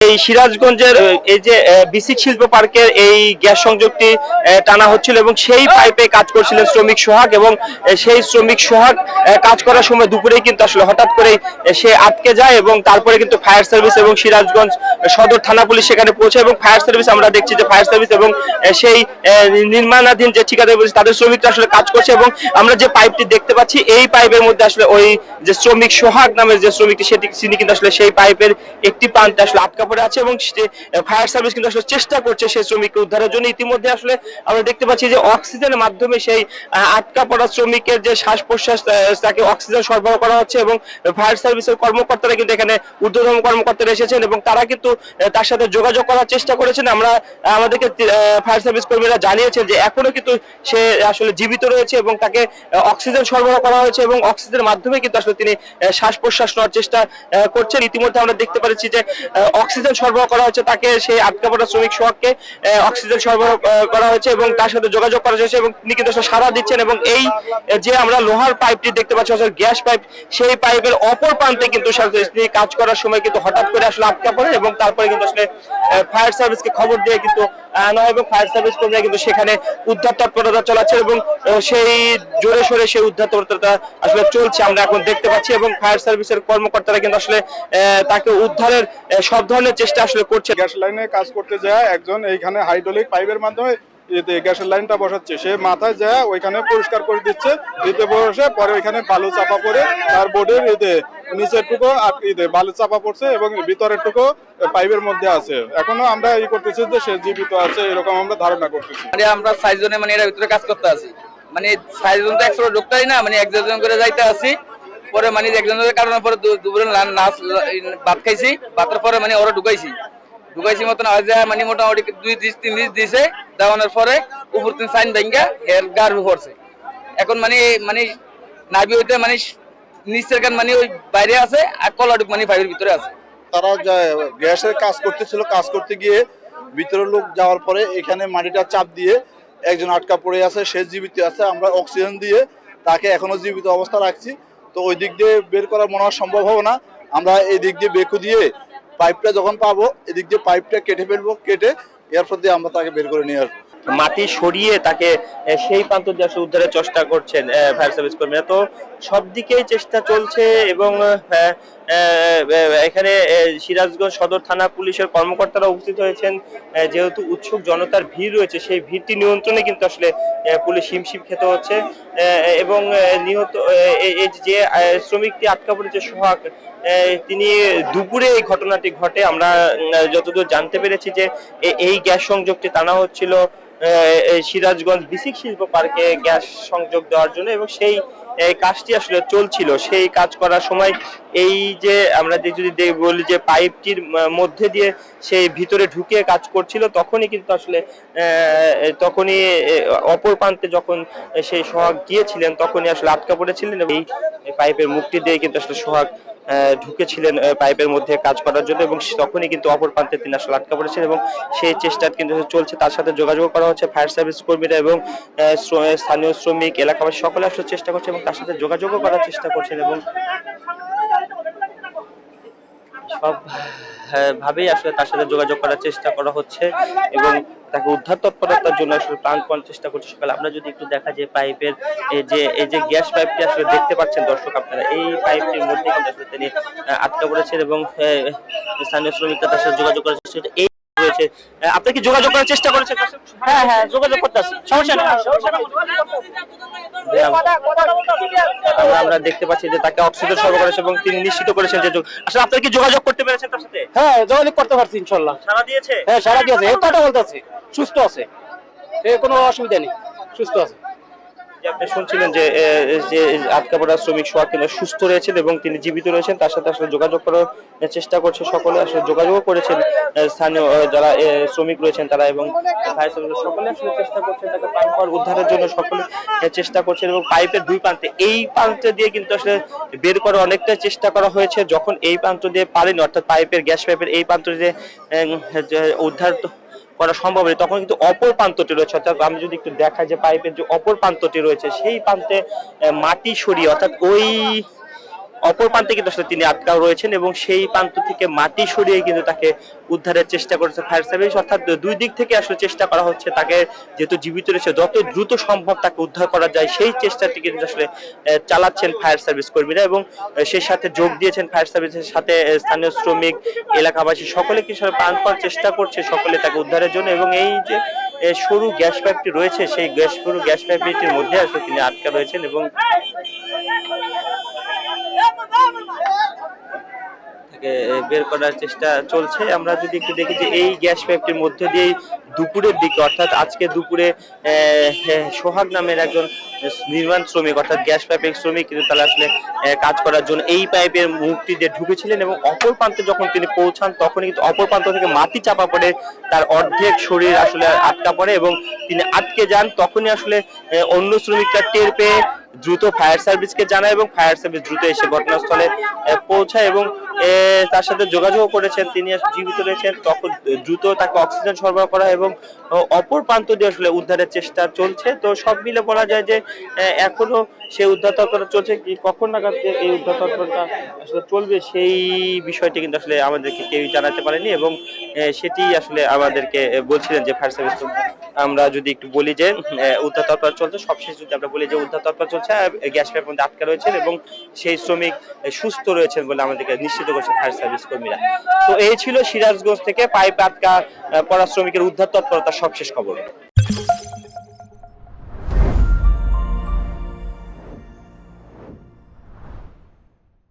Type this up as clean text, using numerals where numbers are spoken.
এই সিরাজগঞ্জের এই যে বিসিক শিল্প পার্কের এই গ্যাস সংযোগটি টানা হচ্ছিল এবং সেই পাইপে কাজ করছিলেন শ্রমিক সোহাগ এবং সেই শ্রমিক সোহাগ কাজ করার সময় দুপুরেই কিন্তু আসলে হঠাৎ করে সে আটকে যায় এবং তারপরে কিন্তু ফায়ার সার্ভিস এবং সিরাজগঞ্জ সদর থানা পুলিশ সেখানে পৌঁছে এবং ফায়ার সার্ভিস আমরা দেখছি যে ফায়ার সার্ভিস এবং সেই নির্মাণাধীন যে ঠিকাদার পুলিশ তাদের শ্রমিকরা আসলে কাজ করছে এবং আমরা যে পাইপটি দেখতে পাচ্ছি এই পাইপের মধ্যে আসলে ওই যে শ্রমিক সোহাগ নামের যে শ্রমিকটি তিনি কিন্তু আসলে সেই পাইপের একটি প্রান্তে আসলে আটকা পড়ে আছে এবং ফায়ার সার্ভিস কিন্তু আসলে চেষ্টা করছে সেই শ্রমিককে উদ্ধারের জন্য। ইতিমধ্যে আসলে আমরা দেখতে পাচ্ছি যে অক্সিজেনের মাধ্যমে সেই আটকা পড়া শ্রমিকের যে শ্বাস প্রশ্বাস তাকে অক্সিজেন সরবরাহ করা হচ্ছে এবং ফায়ার সার্ভিসের কর্মকর্তারা কিন্তু এখানে ঊর্ধ্বতন কর্মকর্তারা এসেছেন এবং তারা কিন্তু তার সাথে যোগাযোগ করার চেষ্টা করেছেন। আমাদেরকে ফায়ার সার্ভিস কর্মীরা জানিয়েছেন যে এখনো কিন্তু সে আসলে জীবিত রয়েছে এবং তাকে অক্সিজেন সরবরাহ করা হয়েছে এবং অক্সিজেনের মাধ্যমে কিন্তু আসলে তিনি শ্বাস প্রশ্বাস নেওয়ার চেষ্টা করছেন। ইতিমধ্যে আমরা দেখতে পাচ্ছি যে অক্সিজেন সরবরাহ করা হচ্ছে, তাকে সেই আটকা পড়া শ্রমিক সোহাগকে অক্সিজেন সরবরাহ করা হয়েছে এবং তার সাথে যোগাযোগ করা হয়েছে এবং তিনি কিন্তু সাড়া দিচ্ছেন এবং এই যে আমরা লোহার পাইপটি দেখতে পাচ্ছি আসলে গ্যাস পাইপ, সেই পাইপের অপর প্রান্তে কিন্তু তিনি কাজ করার সময় কিন্তু হঠাৎ করে আসলে আটকা পড়ে এবং তারপরে কিন্তু আসলে ফায়ার সার্ভিসকে খবর দিয়ে কিন্তু আনা হয় এবং ফায়ার সার্ভিস কর্মীরা কিন্তু সেখানে উদ্ধার তৎপরতা চালাচ্ছে এবং সেই জোরে সোরে সেই উদ্ধার তৎপরতা আসলে চলছে আমরা এখন দেখতে পাচ্ছি এবং ফায়ার সার্ভিসের কর্মকর্তারা কিন্তু আসলে তাকে উদ্ধারের সব ধরনের চেষ্টা আসলে করছে। গ্যাস লাইনে কাজ করতে যায় একজন এইখানে হাইড্রোলিক পাইপের মাধ্যমে গ্যাসের লাইনটা বসাচ্ছে, সে মাথায় যায় ওইখানে পরিষ্কার করে দিচ্ছে, এতে বসে পরে ওইখানে বালু চাপা পড়ে তার বোর্ডের নিচের টুকু বালু চাপা পড়ছে এবং ভিতরের টুকু পাইপের মধ্যে আছে। এখনো আমরা এই করতেছি যে সে জীবিত আছে এরকম আমরা ধারণা করতেছি। মানে আমরা 6 জনে মানে এর ভিতরে কাজ করতে আছি, মানে 6 জন তো একসাথে ঢুকতেই না, মানে একজন করে যাইতে আছি। পরে মানে একজনের কারণে পরে দুপুরে নাচ ভাত খাইছি, ভাতের পরে মানে ওরা ঢুকাইছি মতন মানে মোটামুটি 2-3 দিন দিছে, দেওয়ানোর পরে উপর তিন সাইন ভেঙ্গা এর গার পড়ছে। এখন মানে নাবি হইতে মানে নিচের গান মানে ওই বাইরে আছে আর কলাডুক মানে পাইপের ভিতরে আছে। তারা গ্যাসের কাজ করতেছিল, কাজ করতে গিয়ে ভিতরে লোক যাওয়ার পরে এখানে মাটিটা চাপ দিয়ে একজন আটকা পড়ে আছে, সে জীবিত আছে। আমরা অক্সিজেন দিয়ে তাকে এখনো জীবিত অবস্থা রাখছি। তো ওই দিক দিয়ে বের করা মনে হয় সম্ভব হবে না, আমরা এই দিক দিয়ে বেকু দিয়ে পাইপটা যখন পাবো এদিক দিয়ে পাইপটা কেটে ফেলবো, কেটে এরপর দিয়ে আমরা তাকে বের করে নিয়ে আসবো। মাটি সরিয়ে তাকে সেই প্রান্ত দিয়ে আসলে উদ্ধারের চেষ্টা করছেন ফায়ার সার্ভিস কর্মীরা। তো সব দিকেই চেষ্টা চলছে এবং এখানে সিরাজগঞ্জ সদর থানা পুলিশের কর্মকর্তারা উপস্থিত হয়েছেন। যেহেতু উৎসুক জনতার ভিড় রয়েছে, সেই ভিড়টি নিয়ন্ত্রণে কিন্তু আসলে পুলিশ হিমশিম খেতে হচ্ছে এবং নিহত যে শ্রমিকটি আটকা পড়েছে সোহাগ, তিনি দুপুরে এই ঘটনাটি ঘটে। আমরা যতদূর জানতে পেরেছি যে এই গ্যাস সংযোগটি টানা হচ্ছিল সিরাজগঞ্জ বিসিক শিল্প পার্কে গ্যাস সংযোগ দেওয়ার জন্য এবং সেই কাজটি আসলে চলছিল। সেই কাজ করার সময় এই যে আমরা যদি বলি যে পাইপটির মধ্যে দিয়ে সেই ভিতরে ঢুকে কাজ করছিল, তখনই কিন্তু আসলে তখনই অপর প্রান্তে যখন সেই সোহাগ গিয়েছিলেন তখনই আসলে আটকা পড়েছিলেন এবং এই পাইপের মুখটি দিয়ে কিন্তু আসলে সোহাগ ঢুকেছিলেন পাইপের মধ্যে কাজ করার জন্য এবং তখনই কিন্তু অপর প্রান্তে তিনি আসলে আটকা পড়েছেন এবং সেই চেষ্টা কিন্তু চলছে। তার সাথে যোগাযোগ করা হচ্ছে ফায়ার সার্ভিস কর্মীরা এবং স্থানীয় শ্রমিক এলাকাবাসী সকলে আসলে চেষ্টা করছে এবং তার সাথে যোগাযোগও করার চেষ্টা করছেন এবং সব ভাবেই আসলে তার সাথে যোগাযোগ করার চেষ্টা করা হচ্ছে এবং তাকে উদ্ধার তৎপরতার জন্য আসলে প্রাণপণ চেষ্টা করছে সকালে। আমরা যদি একটু দেখা যে পাইপের এই যে গ্যাস পাইপটি আসলে দেখতে পাচ্ছেন দর্শক আপনারা, এই পাইপটির মধ্যে কিন্তু আসলে তিনি আটকা পড়েছেন এবং স্থানীয় শ্রমিকরা তার সাথে যোগাযোগ করার চেষ্টা করছে। এই রয়েছে, আপনি কি যোগাযোগ করার চেষ্টা করেছেন? হ্যাঁ যোগাযোগ করতেছি, সমস্যা নেই। আমরা দেখতে পাচ্ছি যে তাকে অক্সিজেন সরবরাহ করেছে এবং তিনি নিশ্চিত করেছেন যে আসলে আপনারা কি যোগাযোগ করতে পেরেছেন তার সাথে? হ্যাঁ যোগাযোগ করতে পারছি ইনশাআল্লাহ। সাড়া দিয়েছে? হ্যাঁ সাড়া দিয়েছে, এই কথা বলতেছে সুস্থ আছে, কোনো অসুবিধা নেই, সুস্থ আছে। আপনি শুনছিলেন যে আটকা পড়া শ্রমিক সোহাগ কিন্তু সুস্থ রয়েছেন এবং তিনি জীবিত রয়েছেন। তার সাথে আসলে যোগাযোগ করার চেষ্টা করছে সকলে, আসলে যোগাযোগ করেছেন স্থানীয় যারা শ্রমিক রয়েছেন তারা এবং ফায়ার সার্ভিস সকলে আসলে চেষ্টা করছেন তাকে প্রাণপণ উদ্ধারের জন্য, সকলে চেষ্টা করছেন এবং পাইপের দুই প্রান্তে এই প্রান্তে দিয়ে কিন্তু আসলে বের করার অনেকটা চেষ্টা করা হয়েছে। যখন এই প্রান্ত দিয়ে পারেনি, অর্থাৎ পাইপের গ্যাস পাইপের এই প্রান্ত দিয়ে উদ্ধার করা সম্ভব হয়, তখন কিন্তু অপর প্রান্তটি রয়েছে, অর্থাৎ আমি যদি একটু দেখাই যে পাইপের যে অপর প্রান্তটি রয়েছে সেই প্রান্তে মাটি সরিয়ে, অর্থাৎ ওই অপর প্রান্তে কিন্তু আসলে তিনি আটকাও রয়েছেন এবং সেই প্রান্ত থেকে মাটি সরিয়ে কিন্তু তাকে উদ্ধারের চেষ্টা করেছে ফায়ার সার্ভিস। অর্থাৎ দুই দিক থেকে আসলে চেষ্টা করা হচ্ছে তাকে, যেহেতু জীবিত রয়েছে যত দ্রুত সম্ভব তাকে উদ্ধার করা যায় সেই চেষ্টাটি কিন্তু আসলে চালাচ্ছেন ফায়ার সার্ভিস কর্মীরা, এবং সেই সাথে যোগ দিয়েছেন ফায়ার সার্ভিসের সাথে স্থানীয় শ্রমিক, এলাকাবাসী সকলে কিন্তু প্রাণপণ চেষ্টা করছে সকলে তাকে উদ্ধারের জন্য। এবং এই যে সরু গ্যাস পাইপটি রয়েছে সেই সরু গ্যাস পাইপটির মধ্যে আসলে তিনি আটকা রয়েছেন এবং তাকে বের করার চেষ্টা চলছে। আমরা যদি একটু দেখি যে এই গ্যাস পাইপটির মধ্যে দিয়ে দুপুরের দিকে, অর্থাৎ আজকে দুপুরে সোহাগ নামের একজন নির্মাণ শ্রমিক অর্থাৎ গ্যাস পাইপের শ্রমিক কিন্তু তারা আসলে কাজ করার জন্য এই পাইপের মুখটি দিয়ে ঢুকেছিলেন এবং অপর প্রান্তে যখন তিনি পৌঁছান তখন কিন্তু অপর প্রান্ত থেকে মাটি চাপা পড়ে তার অর্ধেক শরীর আসলে আটকা পড়ে এবং তিনি আটকে যান। তখনই আসলে অন্য শ্রমিকরা টের পেয়ে দ্রুত ফায়ার সার্ভিসকে জানায় এবং ফায়ার সার্ভিস দ্রুত এসে ঘটনাস্থলে পৌঁছায় এবং তার সাথে যোগাযোগ করেছেন, তিনি জীবিত রয়েছেন। তখন দ্রুত তাকে অক্সিজেন সরবরাহ করা এবং অপর প্রান্ত দিয়ে আসলে উদ্ধারের চেষ্টা চলছে। তো সব মিলে বলা যায় যে এখনো সে উদ্ধার তৎপরতা চলছে, কি কখন নাগাদ এই উদ্ধার তৎপরতা আসলে চলবে সেই বিষয়টি কিন্তু আসলে আমাদেরকে কেউই জানাতে পারেনি এবং সেটি আসলে আমাদেরকে বলছিলেন যে ফায়ার সার্ভিস। আমরা যদি একটু বলি যে উদ্ধার তৎপরতা চলছে, সবশেষ যদি আমরা বলি যে উদ্ধার তৎপরতা চলছে, গ্যাস পাইপের মধ্যে আটকা রয়েছেন এবং সেই শ্রমিক সুস্থ রয়েছেন বলে আমাদেরকে নিশ্চিত করছে ফায়ার সার্ভিস কর্মীরা। তো এই ছিল সিরাজগঞ্জ থেকে পাইপ আটকা পড়া শ্রমিকের উদ্ধার তৎপরতার সবশেষ খবর।